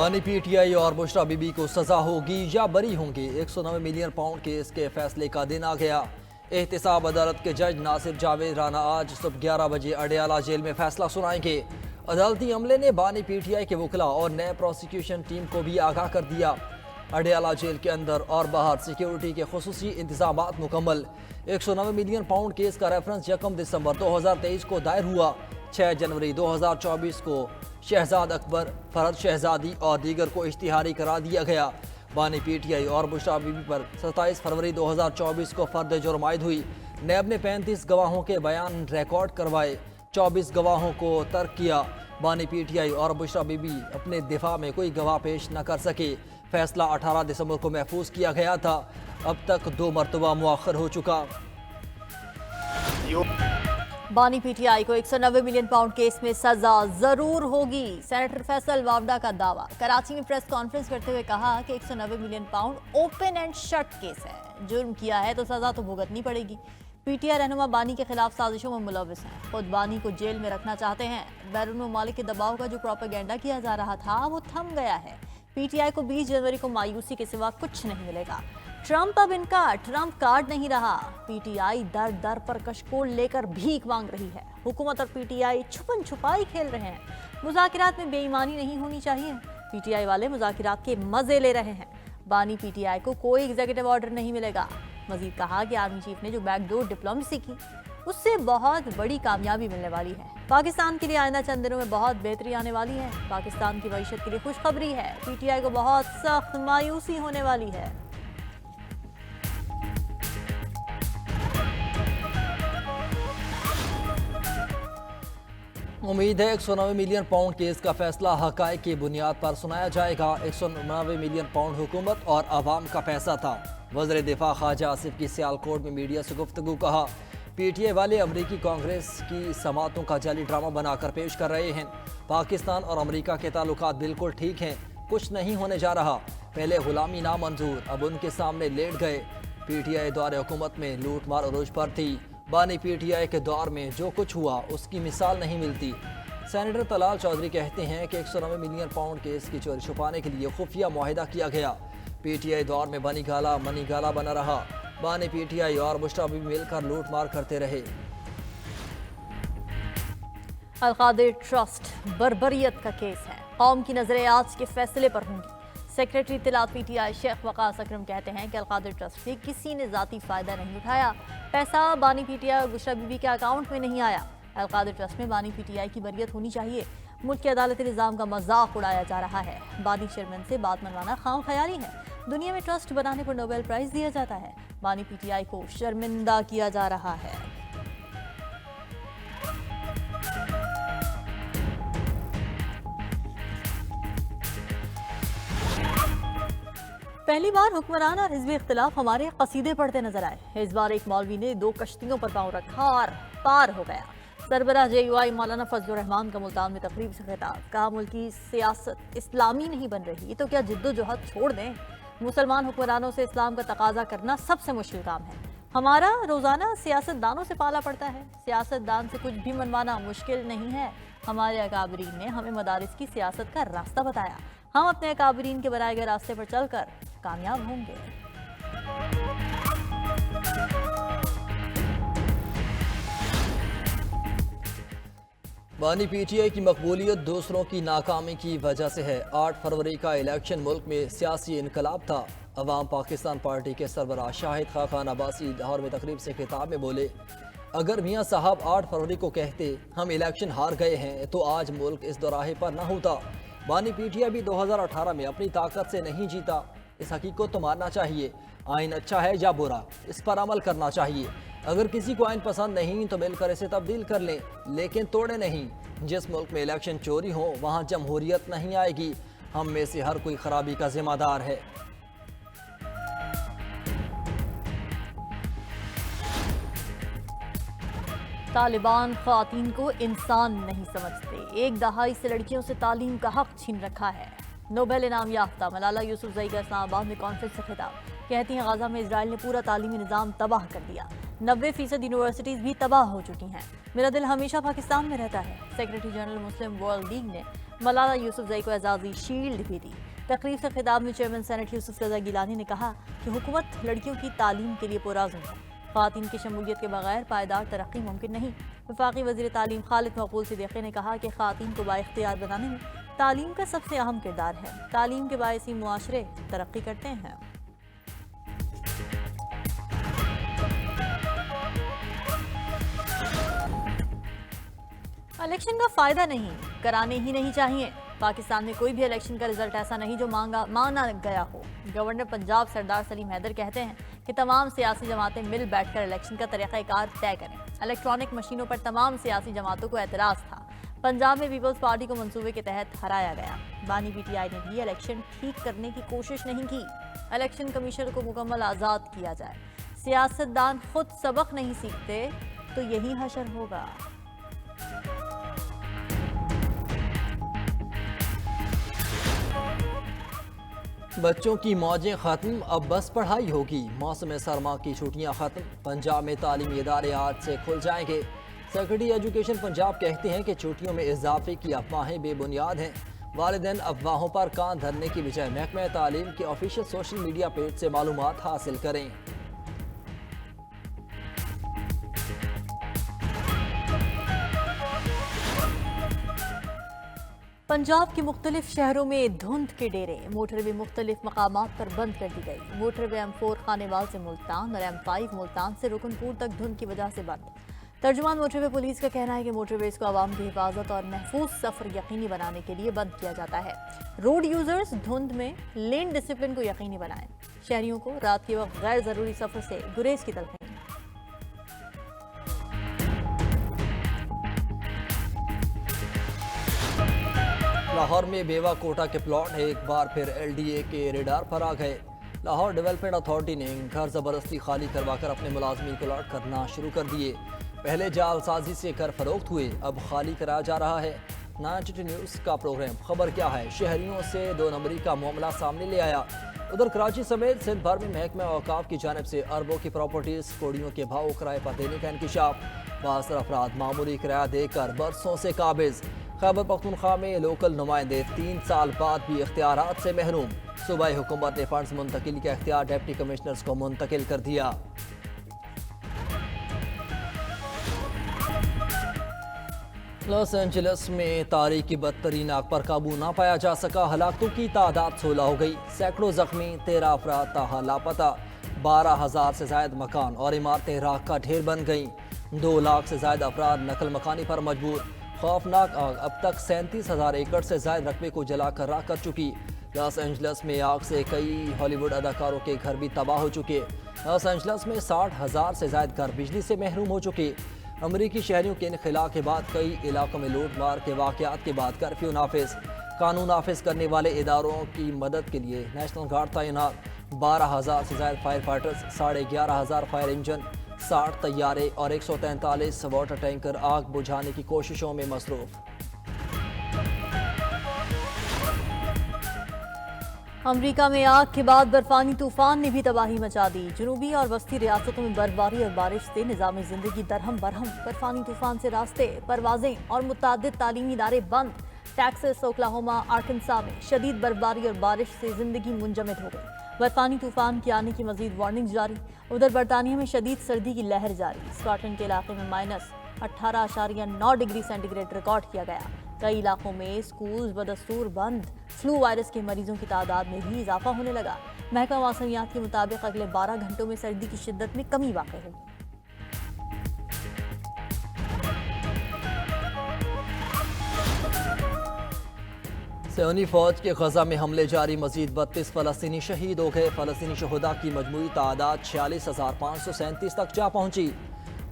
بانی P T I اور بشرا be be کو سزا ہوگی یا بری ہوں گے؟ 190 ملین پاؤنڈ کیس کے فیصلے کا دن آ گیا۔ احتساب عدالت کے جج ناصر جاوید رانا آج صبح 11 بجے اڈیالہ جیل میں فیصلہ سنائیں گے۔ عدالتی عملے نے بانی پی ٹی آئی کے وکلاء اور نئے پروسیکیوشن ٹیم کو بھی آگاہ کر دیا۔ اڈیالہ جیل کے اندر اور باہر سیکیورٹی کے خصوصی انتظامات مکمل۔ 190 ملین پاؤنڈ کیس کا ریفرنس 1 دسمبر 2023 کو دائر ہوا۔ 6 جنوری 2024 کو شہزاد اکبر، فرحت شہزادی اور دیگر کو اشتہاری قرار دیا گیا۔ بانی پی ٹی آئی اور بشرا بی بی پر 27 فروری 2024 کو فرد جرم عائد ہوئی۔ نیب نے 35 گواہوں کے بیان ریکارڈ کروائے، 24 گواہوں کو ترک کیا۔ بانی پی ٹی آئی اور بشرا بی بی اپنے دفاع میں کوئی گواہ پیش نہ کر سکے۔ فیصلہ 18 دسمبر کو محفوظ کیا گیا تھا، اب تک 2 مرتبہ مؤخر ہو چکا۔ بانی پی ٹی آئی کو 190 ملین پاؤنڈ کیس میں سزا ضرور ہوگی، سینیٹر فیصل وابڈا کا دعویٰ۔ کراچی میں پریس کانفرنس کرتے ہوئے کہا کہ 190 million pound open and shut case ہے، جرم کیا ہے تو سزا تو بھگتنی پڑے گی۔ پی ٹی آئی رہنما بانی کے خلاف سازشوں میں ملوث ہیں، خود بانی کو جیل میں رکھنا چاہتے ہیں۔ بیرون ممالک کے دباؤ کا جو پروپیگنڈا کیا جا رہا تھا وہ تھم گیا ہے۔ پی ٹی آئی کو 20 جنوری کو مایوسی کے سوا کچھ نہیں ملے گا۔ ٹرمپ اب ان کا ٹرمپ کارڈ نہیں رہا۔ پی ٹی آئی در در پر کشکول لے کر بھیک مانگ رہی ہے۔ حکومت اور پی ٹی آئی چھپن چھپائی کھیل رہے ہیں۔ مذاکرات میں بے ایمانی نہیں ہونی چاہیے۔ پی ٹی آئی والے مذاکرات کے مزے لے رہے ہیں۔ بانی پی ٹی آئی کو کوئی ایگزیکٹو آرڈر نہیں ملے گا۔ مزید کہا کہ آرمی چیف نے جو بیک ڈور ڈپلومیسی کی اس سے بہت بڑی کامیابی ملنے والی ہے۔ پاکستان کے لیے آئندہ چند دنوں میں بہت بہتری آنے والی ہے۔ پاکستان کی معیشت کے لیے خوشخبری ہے۔ پی ٹی آئی کو بہت سخت مایوسی ہونے والی ہے۔ امید ہے 190 ملین پاؤنڈ کیس کا فیصلہ حقائق کی بنیاد پر سنایا جائے گا۔ 190 ملین پاؤنڈ حکومت اور عوام کا پیسہ تھا۔ وزیر دفاع خواجہ آصف کی سیالکوٹ میں میڈیا سے گفتگو۔ کہا پی ٹی آئی والے امریکی کانگریس کی سماعتوں کا جعلی ڈرامہ بنا کر پیش کر رہے ہیں۔ پاکستان اور امریکہ کے تعلقات بالکل ٹھیک ہیں، کچھ نہیں ہونے جا رہا۔ پہلے غلامی نامنظور، اب ان کے سامنے لیٹ گئے۔ پی ٹی آئی دور حکومت میں لوٹ مار عروج پر تھی۔ بانی پی ٹی آئی کے دور میں جو کچھ ہوا اس کی مثال نہیں ملتی۔ سینیٹر طلال چودھری کہتے ہیں کہ 190 ملین پاؤنڈ کیس کی چوری چھپانے کے لیے خفیہ معاہدہ کیا گیا۔ پی ٹی آئی دور میں بنی گالا منی گالا بنا رہا۔ بانی پی ٹی آئی اور بشرا بھی مل کر لوٹ مار کرتے رہے۔ القادر ٹرسٹ بربریت کا کیس ہے، قوم کی نظریں آج کے فیصلے پر ہوں گی۔ سیکریٹری اطلاعات پی ٹی آئی شیخ وقاص اکرم کہتے ہیں کہ القادر ٹرسٹ سے کسی نے ذاتی فائدہ نہیں اٹھایا، پیسہ بانی پی ٹی آئی اور بشرا بی بی کے اکاؤنٹ میں نہیں آیا۔ القادر ٹرسٹ میں بانی پی ٹی آئی کی بریت ہونی چاہیے۔ ملک کے عدالتی نظام کا مذاق اڑایا جا رہا ہے۔ بانی چیئرمین سے بات منوانا خام خیالی ہے۔ دنیا میں ٹرسٹ بنانے پر نوبل پرائز دیا جاتا ہے۔ بانی پی ٹی آئی کو شرمندہ کیا جا رہا ہے۔ پہلی بار حکمران اور حزبی اختلاف ہمارے قصیدے پڑھتے نظر آئے۔ اس بار ایک مولوی نے 2 کشتیوں پر پاؤں رکھا اور پار ہو گیا۔ سربراہ جے یو آئی مولانا فضل الرحمان کا ملتان میں تقریب سے خطاب۔ کہا ملکی سیاست اسلامی نہیں بن رہی تو کیا جد و جہد چھوڑ دیں۔ مسلمان حکمرانوں سے اسلام کا تقاضا کرنا سب سے مشکل کام ہے۔ ہمارا روزانہ سیاست دانوں سے پالا پڑتا ہے۔ سیاست دان سے کچھ بھی منوانا مشکل نہیں ہے۔ ہمارے اکابرین نے ہمیں مدارس کی سیاست کا راستہ بتایا۔ ہم اپنے اکابرین کے بنائے گئے راستے پر چل کر کامیاب ہوں گے۔ بانی پی ٹی آئی کی مقبولیت دوسروں کی ناکامی کی وجہ سے ہے۔ 8 فروری کا الیکشن ملک میں سیاسی انقلاب تھا۔ عوام پاکستان پارٹی کے سربراہ شاہد خاقان عباسی لاہور میں تقریب سے خطاب میں بولے، اگر میاں صاحب 8 فروری کو کہتے ہم الیکشن ہار گئے ہیں تو آج ملک اس دوراہے پر نہ ہوتا۔ بانی پی ٹی آئی بھی 2018 میں اپنی طاقت سے نہیں جیتا۔ اس حقیقت کو ماننا چاہیے۔ آئین اچھا ہے یا برا، اس پر عمل کرنا چاہیے۔ اگر کسی کو آئین پسند نہیں تو مل کر اسے تبدیل کر لیں، لیکن توڑے نہیں۔ جس ملک میں الیکشن چوری ہو وہاں جمہوریت نہیں آئے گی۔ ہم میں سے ہر کوئی خرابی کا ذمہ دار ہے۔ طالبان خواتین کو انسان نہیں سمجھتے، 1 دہائی سے لڑکیوں سے تعلیم کا حق چھین رکھا ہے۔ نوبل انعام یافتہ ملالہ یوسف زئی کا اسلام آباد میں کانفرنس سے خطاب۔ کہتی ہیں غزہ میں اسرائیل نے پورا تعلیمی نظام تباہ کر دیا۔ 90% यूनिवर्सिटीज भी तबाह हो चुकी हैं। मेरा दिल हमेशा पाकिस्तान में रहता है। सेक्रेटरी जनरल मुस्लिम वर्ल्ड लीग ने मलाला यूसुफजई को एजाजी शील्ड भी दी। तकरीब से खिताब में चेयरमैन सेनेट यूसुफ रजा गिलानी ने कहा कि हुकूमत लड़कियों की तालीम के लिए पुरअज़्म है। ख़वातीन की शमूलियत के बगैर पायदार तरक्की मुमकिन नहीं। वफाकी वज़ीर तालीम खालिद मकबूल सिद्दीकी ने कहा कि ख़वातीन को बाइख्तियार बनाने में तालीम का सबसे अहम किरदार है। तालीम के बायस ही मुआशरे तरक्की करते हैं। इलेक्शन का फायदा नहीं कराने ही नहीं चाहिए। पाकिस्तान में कोई भी इलेक्शन का रिजल्ट ऐसा नहीं जो मांगा गया हो। गवर्नर पंजाब सरदार सलीम हैदर कहते हैं कि तमाम सियासी जमातें मिल बैठकर इलेक्शन का तरीक़ाकार तय करें। इलेक्ट्रॉनिक मशीनों पर तमाम सियासी जमातों को एतराज़ था। पंजाब में पीपल्स पार्टी को मंसूबे के तहत हराया गया। बानी पीटीआई ने भी इलेक्शन ठीक करने की कोशिश नहीं की। इलेक्शन कमीशन को मुकम्मल आज़ाद किया जाए। सियासतदान खुद सबक नहीं सीखते तो यही हशर होगा। बच्चों की मौजें खत्म, अब बस पढ़ाई होगी। मौसम सरमा की छुट्टियां खत्म, पंजाब में तालीमी इदारे आज से खुल जाएंगे। सेक्रेटरी एजुकेशन पंजाब कहते हैं कि छुट्टियों में इजाफे की अफवाहें बेबुनियाद हैं। वालिदैन अफवाहों पर कान धरने की बजाय महकमा तालीम के ऑफिशियल सोशल मीडिया पेज से मालूमात हासिल करें। पंजाब के मुख्तलिफ शहरों में धुंध के डेरे। मोटरवे मुख्तलिफ मकामात पर बंद कर दी गई। मोटरवे M4 खानेवाल से मुल्तान और M5 मुल्तान से रुकनपुर तक धुंध की वजह से बंद। तर्जुमान मोटरवे पुलिस का कहना है कि मोटरवेज को आवाम की हिफाजत और महफूज सफर यकीनी बनाने के लिए बंद किया जाता है। रोड यूजर्स धुंध में लेन डिसिप्लिन को यकीनी बनाएं। शहरियों को रात के वक्त गैर जरूरी सफर से गुरेज की तलकीन। लाहौर में बेवा कोटा के प्लॉट एक बार फिर LDA के रेडार पर आ गए। लाहौर डेवलपमेंट अथॉरिटी ने घर ज़बरदस्ती खाली करवाकर अपने मुलाजमीन को अलॉट करना शुरू कर दिए। पहले जालसाजी से घर फरोख्त हुए, अब खाली कराया जा रहा है। 92 न्यूज़ का प्रोग्राम खबर क्या है शहरियों से 2 नंबरी का मामला सामने ले आया। उधर कराची समेत सिंध भर में महकमा औकाफ की जानिब से अरबों की प्रॉपर्टीज कोड़ियों के भाव किराए पर देने का इंकशाफ। 52 अफराद मामूली किराया देकर बरसों से काबिज। खैबर पख्तूनख्वा में लोकल नुमाइंदे 3 साल बाद भी इख्तियारात से महरूम। सूबाई हुकूमत ने फंड्स मुंतकिल का इख्तियार डिप्टी कमिश्नर्स को मुंतकिल कर दिया। लॉस एंजलिस में तारीख की बदतरीन आग पर काबू ना पाया जा सका। हलाकतों की तादाद 16 हो गई। सैकड़ों जख्मी, 13 अफराद ताहा लापता। 12,000 से ज्यादा मकान और इमारतें राख का ढेर बन गईं। 2 लाख से ज्यादा अफराद नकल मकानी पर मजबूर। खौफनाक आग अब तक 37,000 एकड़ से ज्यादा रकबे को जलाकर राख कर चुकी। लॉस एंजलिस में आग से कई हॉलीवुड अदाकारों के घर भी तबाह हो चुके। लॉस एंजलिस में 60,000 से ज्यादा घर बिजली से महरूम हो चुके। अमरीकी शहरियों के इनखला के बाद कई इलाकों में लूट मार के वाक़यात के बाद कर्फ्यू नाफिज। कानून नाफिज करने वाले इदारों की मदद के लिए नेशनल गार्ड तैनात। 12,000 से ज्यादा फायर फाइटर्स, 11,500 फायर इंजन, 60 तैयारे और 143 वाटर टैंकर आग बुझाने की कोशिशों में मसरूफ। अमेरिका में आग के बाद बर्फानी तूफान ने भी तबाही मचा दी। जनूबी और वस्ती रियासतों में बर्फबारी और बारिश से निज़ाम ज़िंदगी दरहम बरहम। बर्फानी तूफान से रास्ते, परवाजें और मुतअद्दिद तालीमी इदारे बंद। टेक्सास, ओक्लाहोमा, आर्कनसा में शदीद बर्फबारी और बारिश से जिंदगी मुंजमद हो गई। बर्फानी तूफान के आने की मजीद वार्निंग जारी। उधर बरतानिया में शदीद सर्दी की लहर जारी। स्कॉटलैंड के इलाके में -18.9 डिग्री सेंटीग्रेड रिकॉर्ड किया गया। कई इलाकों में स्कूल बदस्तूर बंद। फ्लू वायरस के मरीजों की तादाद में भी इजाफा होने लगा। महकमा मौसमियात के मुताबिक अगले 12 घंटों में सर्दी की शिद्दत में कमी वाक़ होगी। सऊदी फौज के गजा में हमले जारी। मजीद 32 फलस्तीनी शहीद हो गए। फलस्तीनी शहुदा की मजमूई तादाद 46,537 तक जा पहुंची।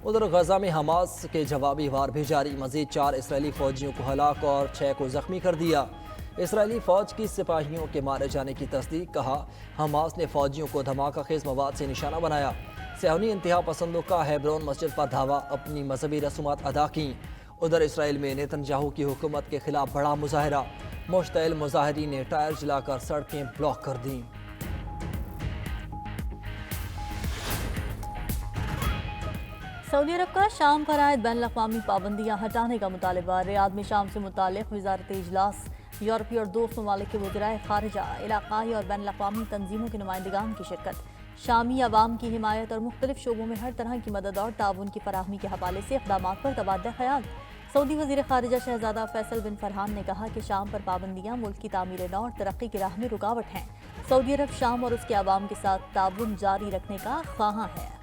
उधर गजा में हमास के जवाबी वार भी जारी। मजीद 4 इसराइली फौजियों को हलाक और 6 को जख्मी कर दिया। इसराइली फौज की सिपाहियों के मारे जाने की तस्दीक। कहा हमास ने फौजियों को धमाका खेज मवाद से निशाना बनाया। सऊदी इंतहा पसंदों का हेब्रोन मस्जिद पर धावा, अपनी मजहबी रसूमात अदा की। उधर इसराइल में नेतन्याहू की हुकूमत के खिलाफ बड़ा मुजाहरा। मुश्तइल मुजाहिरीन ने टायर जलाकर सड़कें ब्लॉक कर दी। सऊदी अरब का शाम पर आयद बैन अवी पाबंदियाँ हटाने का मुतालबा। रियाद में शाम से मुतालिक वजारत इजलास, यूरोपीय और दोस्त ममालिक के वज़राए खारिजा, इलाक़ाई और बैन अवी तंजीमों के नुमाइंदगान की शिरकत। शामी अवाम की हिमायत और मुख्तलिफ शोबों में हर तरह की मदद और ताउन की फराहमी के हवाले से इक़दाम पर तबादला ख़याल। सऊदी वज़ीर ख़ारिजा शहज़ादा फैसल बिन फरहान ने कहा कि शाम पर पाबंदियाँ मुल्क की तामीर नौ और तरक्की की राह में रुकावट हैं। सऊदी अरब शाम और उसके अवाम के साथ ताउन जारी रखने का ख़्वाहां है।